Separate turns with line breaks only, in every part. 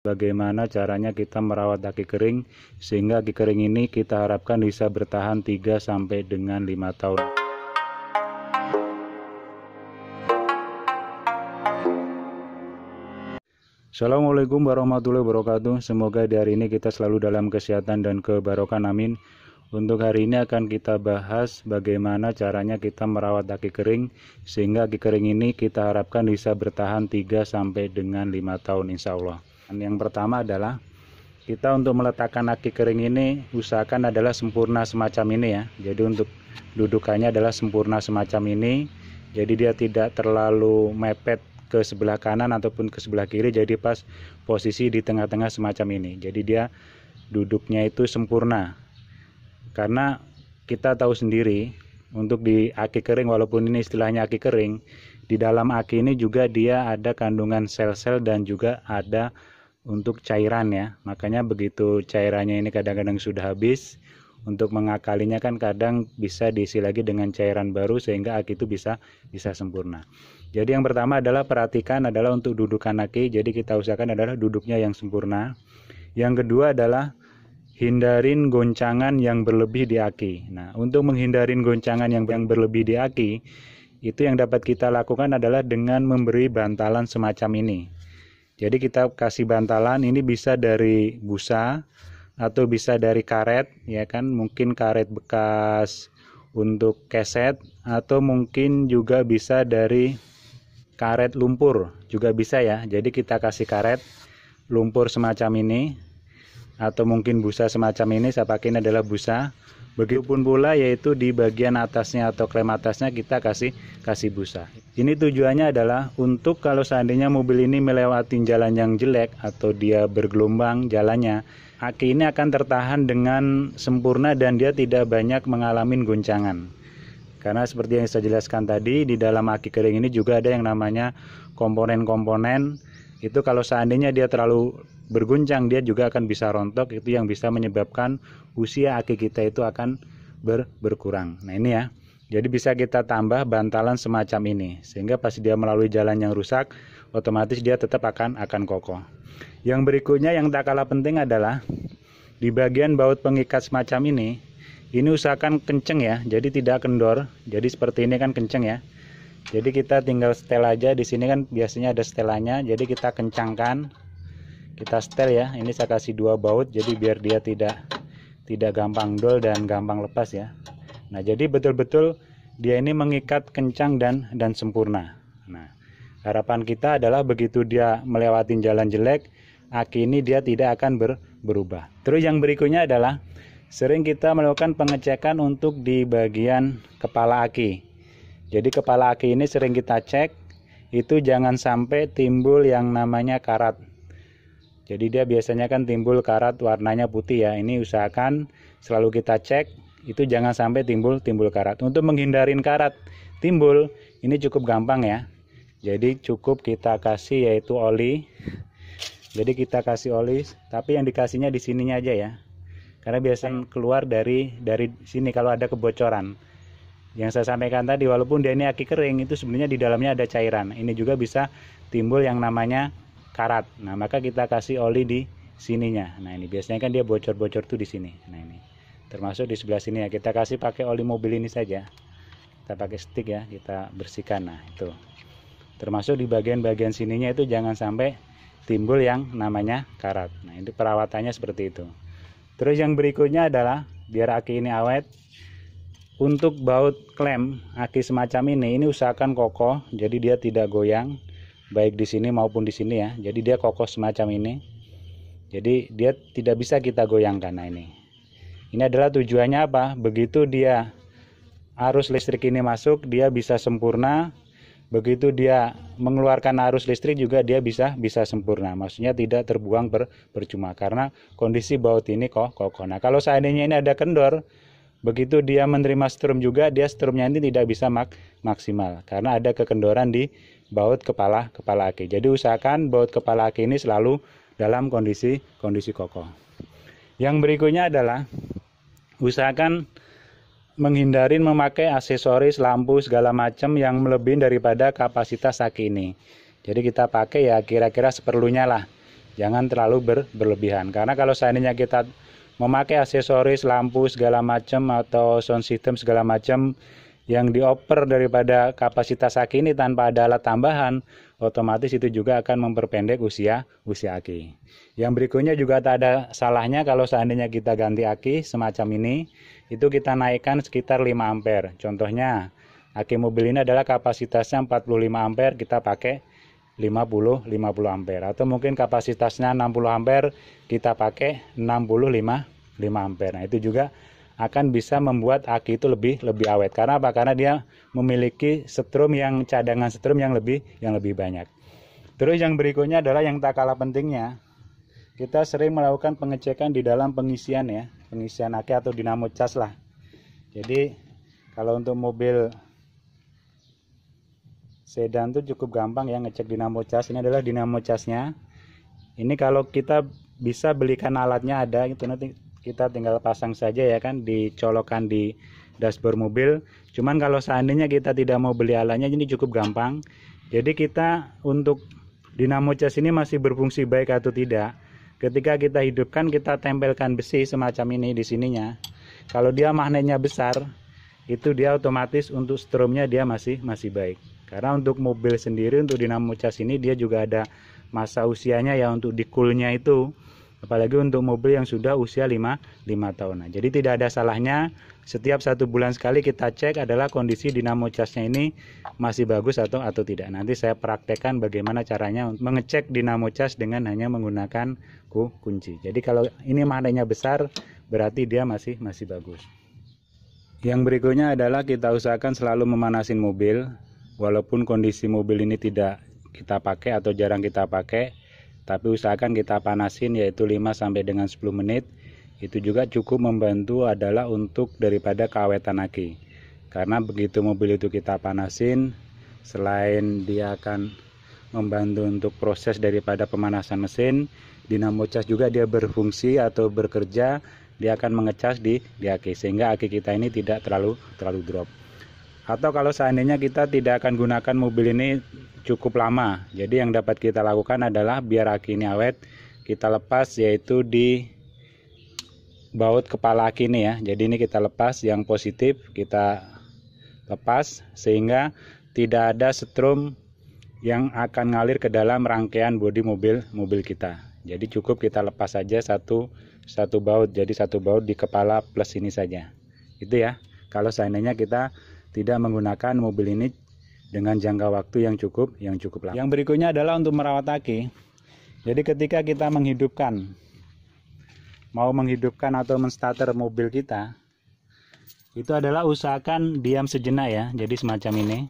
bagaimana caranya kita merawat aki kering sehingga aki kering ini kita harapkan bisa bertahan 3 sampai dengan 5 tahun. Assalamualaikum warahmatullahi wabarakatuh. Semoga di hari ini kita selalu dalam kesehatan dan kebarokan, amin. Untuk hari ini akan kita bahas bagaimana caranya kita merawat aki kering sehingga aki kering ini kita harapkan bisa bertahan 3 sampai dengan 5 tahun insya Allah. Yang pertama adalah kita untuk meletakkan aki kering ini usahakan adalah sempurna semacam ini ya. Jadi untuk dudukannya adalah sempurna semacam ini. Jadi dia tidak terlalu mepet ke sebelah kanan ataupun ke sebelah kiri, jadi pas posisi di tengah-tengah semacam ini. Jadi dia duduknya itu sempurna. Karena kita tahu sendiri untuk di aki kering, walaupun ini istilahnya aki kering, di dalam aki ini juga dia ada kandungan sel-sel dan juga ada untuk cairan ya. Makanya begitu cairannya ini kadang-kadang sudah habis, untuk mengakalinya kan kadang bisa diisi lagi dengan cairan baru sehingga aki itu bisa sempurna. Jadi yang pertama adalah perhatikan adalah untuk dudukan aki, jadi kita usahakan adalah duduknya yang sempurna. Yang kedua adalah hindarin goncangan yang berlebih di aki. Nah, untuk menghindarin goncangan yang berlebih di aki, itu yang dapat kita lakukan adalah dengan memberi bantalan semacam ini. Jadi kita kasih bantalan, ini bisa dari busa atau bisa dari karet, ya kan? Mungkin karet bekas untuk keset atau mungkin juga bisa dari karet lumpur, juga bisa ya. Jadi kita kasih karet lumpur semacam ini, atau mungkin busa semacam ini, saya pakai ini adalah busa. Begitupun pula yaitu di bagian atasnya atau klem atasnya kita kasih busa. Ini tujuannya adalah untuk kalau seandainya mobil ini melewati jalan yang jelek atau dia bergelombang jalannya, aki ini akan tertahan dengan sempurna dan dia tidak banyak mengalami goncangan. Karena seperti yang saya jelaskan tadi, di dalam aki kering ini juga ada yang namanya komponen-komponen. Itu kalau seandainya dia terlalu berguncang, dia juga akan bisa rontok, itu yang bisa menyebabkan usia aki kita itu akan berkurang. Nah ini ya, jadi bisa kita tambah bantalan semacam ini sehingga pas dia melalui jalan yang rusak otomatis dia tetap akan kokoh. Yang berikutnya yang tak kalah penting adalah di bagian baut pengikat semacam ini usahakan kenceng ya, jadi tidak kendor. Jadi seperti ini kan kenceng ya. Jadi kita tinggal setel aja, di sini kan biasanya ada setelannya, jadi kita kencangkan, kita setel ya. Ini saya kasih 2 baut, jadi biar dia tidak gampang dol dan gampang lepas ya. Nah jadi betul-betul dia ini mengikat kencang dan sempurna. Nah harapan kita adalah begitu dia melewati jalan jelek, aki ini dia tidak akan berubah. Terus yang berikutnya adalah sering kita melakukan pengecekan untuk di bagian kepala aki. Jadi kepala aki ini sering kita cek, itu jangan sampai timbul yang namanya karat. Jadi dia biasanya kan timbul karat warnanya putih ya. Ini usahakan selalu kita cek, itu jangan sampai timbul karat. Untuk menghindarin karat timbul, ini cukup gampang ya. Jadi cukup kita kasih yaitu oli. Jadi kita kasih oli, tapi yang dikasihnya di sininya aja ya. Karena biasanya keluar dari sini kalau ada kebocoran. Yang saya sampaikan tadi, walaupun dia ini aki kering, itu sebenarnya di dalamnya ada cairan. Ini juga bisa timbul yang namanya karat. Nah, maka kita kasih oli di sininya. Nah, ini biasanya kan dia bocor-bocor tuh di sini. Nah, ini termasuk di sebelah sini ya. Kita kasih pakai oli mobil ini saja. Kita pakai stick ya, kita bersihkan. Nah, itu. Termasuk di bagian-bagian sininya itu jangan sampai timbul yang namanya karat. Nah, ini perawatannya seperti itu. Terus yang berikutnya adalah biar aki ini awet. Untuk baut klem aki semacam ini usahakan kokoh, jadi dia tidak goyang baik di sini maupun di sini ya. Jadi dia kokoh semacam ini. Jadi dia tidak bisa kita goyangkan. Nah ini adalah tujuannya apa? Begitu dia arus listrik ini masuk, dia bisa sempurna. Begitu dia mengeluarkan arus listrik juga dia bisa sempurna. Maksudnya tidak terbuang percuma karena kondisi baut ini kokoh. Nah kalau seandainya ini ada kendor, begitu dia menerima strum juga, dia strumnya ini tidak bisa maksimal karena ada kekendoran di baut kepala aki. Jadi usahakan baut kepala aki ini selalu dalam kondisi kokoh. Yang berikutnya adalah usahakan menghindarin memakai aksesoris lampu segala macam yang melebihi daripada kapasitas aki ini. Jadi kita pakai ya kira-kira seperlunya lah. jangan terlalu berlebihan. Karena kalau seandainya kita memakai aksesoris, lampu segala macam atau sound system segala macam yang dioper daripada kapasitas aki ini tanpa ada alat tambahan, otomatis itu juga akan memperpendek usia aki. Yang berikutnya juga tak ada salahnya kalau seandainya kita ganti aki semacam ini, itu kita naikkan sekitar 5 ampere. Contohnya, aki mobil ini adalah kapasitasnya 45 ampere, kita pakai 50 ampere. Atau mungkin kapasitasnya 60 ampere, kita pakai 65 ampere. Nah, itu juga akan bisa membuat aki itu lebih awet. Karena apa? Karena dia memiliki setrum yang cadangan setrum yang lebih banyak. Terus yang berikutnya adalah yang tak kalah pentingnya, kita sering melakukan pengecekan di dalam pengisian ya, pengisian aki atau dinamo cas lah. Jadi kalau untuk mobil sedan tuh cukup gampang ya ngecek dinamo cas. Ini adalah dinamo casnya. Ini kalau kita bisa belikan alatnya ada, itu nanti kita tinggal pasang saja ya kan, dicolokkan di dashboard mobil. Cuman kalau seandainya kita tidak mau beli alatnya, ini cukup gampang. Jadi kita untuk dinamo cas ini masih berfungsi baik atau tidak, ketika kita hidupkan, kita tempelkan besi semacam ini di sininya. Kalau dia magnetnya besar, itu dia otomatis untuk strumnya dia masih baik. Karena untuk mobil sendiri, untuk dinamo cas ini dia juga ada masa usianya ya untuk dikulnya itu. Apalagi untuk mobil yang sudah usia 5 tahunan. Jadi tidak ada salahnya setiap 1 bulan sekali kita cek adalah kondisi dinamo casnya ini masih bagus atau tidak. Nanti saya praktekkan bagaimana caranya mengecek dinamo cas dengan hanya menggunakan kunci. Jadi kalau ini magnetnya besar, berarti dia masih bagus. Yang berikutnya adalah kita usahakan selalu memanasin mobil. Walaupun kondisi mobil ini tidak kita pakai atau jarang kita pakai, tapi usahakan kita panasin yaitu 5 sampai dengan 10 menit. Itu juga cukup membantu adalah untuk daripada keawetan aki. Karena begitu mobil itu kita panasin, selain dia akan membantu untuk proses daripada pemanasan mesin, dinamo cas juga dia berfungsi atau bekerja, dia akan mengecas di aki sehingga aki kita ini tidak terlalu drop. Atau kalau seandainya kita tidak akan gunakan mobil ini cukup lama, jadi yang dapat kita lakukan adalah biar aki ini awet, kita lepas yaitu di baut kepala aki ini ya. Jadi ini kita lepas, yang positif kita lepas sehingga tidak ada setrum yang akan ngalir ke dalam rangkaian bodi mobil kita. Jadi cukup kita lepas saja satu baut, jadi satu baut di kepala plus ini saja. Itu ya, kalau seandainya kita tidak menggunakan mobil ini dengan jangka waktu yang cukup lama. Yang berikutnya adalah untuk merawat aki. Jadi ketika kita mau menghidupkan atau menstarter mobil kita, itu adalah usahakan diam sejenak ya. Jadi semacam ini.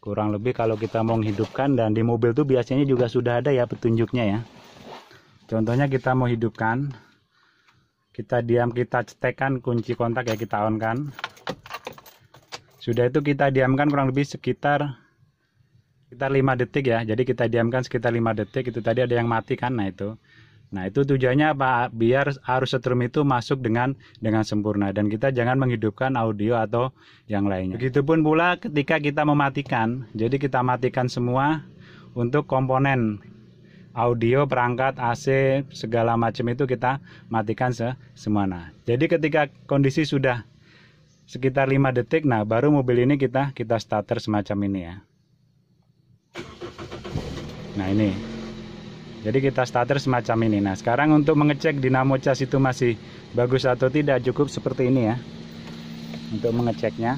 Kurang lebih kalau kita mau menghidupkan, dan di mobil tuh biasanya juga sudah ada ya petunjuknya ya. Contohnya kita mau hidupkan, kita diam, kita cetekkan kunci kontak ya, kita on kan. Sudah itu kita diamkan kurang lebih sekitar 5 detik ya. Jadi kita diamkan sekitar 5 detik. Itu tadi ada yang mati kan. Nah itu tujuannya apa? Biar arus setrum itu masuk dengan sempurna, dan kita jangan menghidupkan audio atau yang lainnya. Begitupun pula ketika kita mematikan. Jadi kita matikan semua untuk komponen audio, perangkat, AC, segala macam itu kita matikan semua. Nah, jadi ketika kondisi sudah sekitar 5 detik, nah baru mobil ini kita starter semacam ini ya. Nah ini, jadi kita starter semacam ini. Nah sekarang untuk mengecek dinamo cas itu masih bagus atau tidak, cukup seperti ini ya untuk mengeceknya.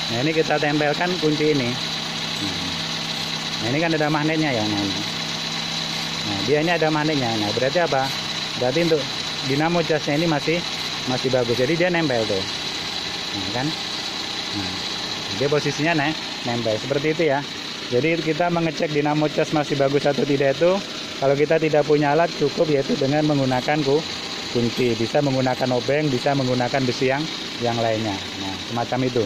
Nah ini kita tempelkan kunci ini. Nah ini kan ada magnetnya ya. Nah dia ini ada magnetnya. Nah berarti apa? Berarti untuk dinamo casnya ini masih bagus. Jadi dia nempel tuh. Nah kan. Nah, dia posisinya nempel seperti itu ya. Jadi kita mengecek dinamo cas masih bagus atau tidak itu, kalau kita tidak punya alat, cukup yaitu dengan menggunakan kunci. Bisa menggunakan obeng, bisa menggunakan besi yang lainnya. Nah semacam itu.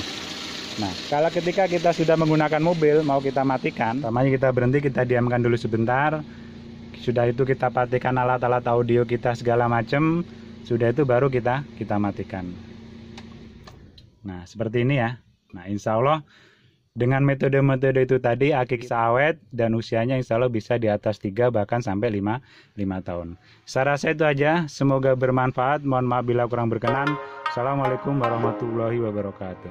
Nah kalau ketika kita sudah menggunakan mobil, mau kita matikan, pertama kita berhenti, kita diamkan dulu sebentar. Sudah itu kita matikan alat-alat audio kita segala macam. Sudah itu baru kita matikan. Nah seperti ini ya. Nah insya Allah Dengan metode-metode itu tadi, akik bisa awet dan usianya insya Allah bisa di atas 3 bahkan sampai 5 tahun. Saya rasa itu aja, semoga bermanfaat. Mohon maaf bila kurang berkenan. Assalamualaikum warahmatullahi wabarakatuh.